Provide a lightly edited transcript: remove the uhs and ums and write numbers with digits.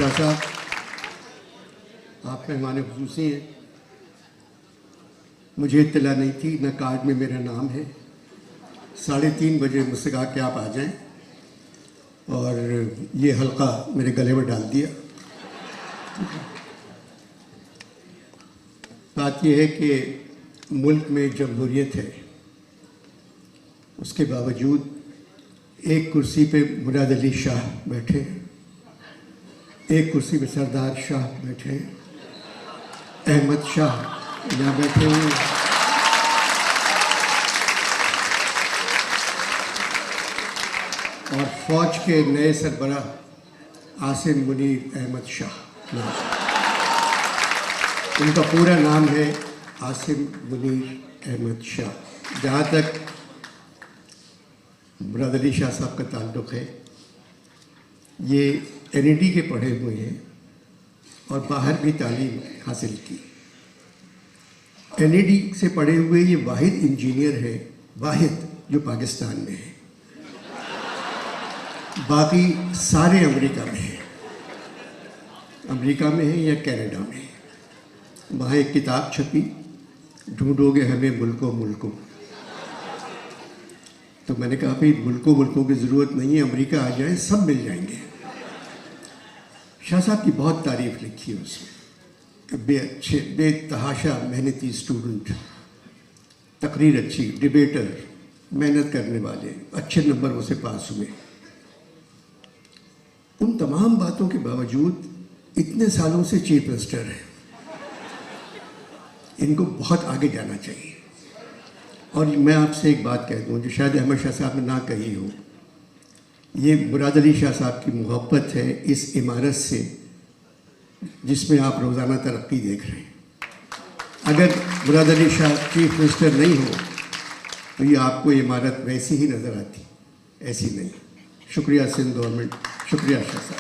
शाह साहब, आप मेहमान खुसूसी हैं। मुझे इत्तला नहीं थी, न कार्ड में मेरा नाम है। 3:30 बजे मुझसे कहा कि आप आ जाएं, और ये हल्का मेरे गले में डाल दिया। बात यह है कि मुल्क में जमहूरियत है, उसके बावजूद एक कुर्सी पे मुराद अली शाह बैठे, एक कुर्सी पे सरदार शाह बैठे, अहमद शाह यहाँ बैठे हुए, और फौज के नए सरबराह आसिम मुनीर अहमद शाह। उनका पूरा नाम है आसिम मुनीर अहमद शाह। जहाँ तक मुराद अली शाह साहब का ताल्लुक़ है, ये NED के पढ़े हुए हैं और बाहर भी तालीम हासिल की। NED से पढ़े हुए ये वाहिद इंजीनियर है, वाहिद, जो पाकिस्तान में है। बाकी सारे अमेरिका में हैं, अमेरिका में है या कनाडा में है। वहाँ एक किताब छपी, ढूंढोगे हमें मुल्कों मुल्कों। तो मैंने कहा भाई मुल्कों मुल्कों की ज़रूरत नहीं है, अमेरिका आ जाए सब मिल जाएंगे। शाह साहब की बहुत तारीफ़ लिखी है उसमें, बेतहाशा मेहनती स्टूडेंट, तकरीर अच्छी, डिबेटर, मेहनत करने वाले, अच्छे नंबर से पास हुए। उन तमाम बातों के बावजूद इतने सालों से चीफ मिनिस्टर हैं, इनको बहुत आगे जाना चाहिए। और मैं आपसे एक बात कह दूं जो शायद अहमद शाह साहब ने ना कही हो, ये मुराद अली शाह साहब की मोहब्बत है इस इमारत से जिसमें आप रोज़ाना तरक्की देख रहे हैं। अगर मुराद अली शाह चीफ मिनिस्टर नहीं हो तो ये आपको इमारत वैसी ही नज़र आती, ऐसी नहीं। शुक्रिया सिंध गवर्नमेंट, शुक्रिया शाह साहब।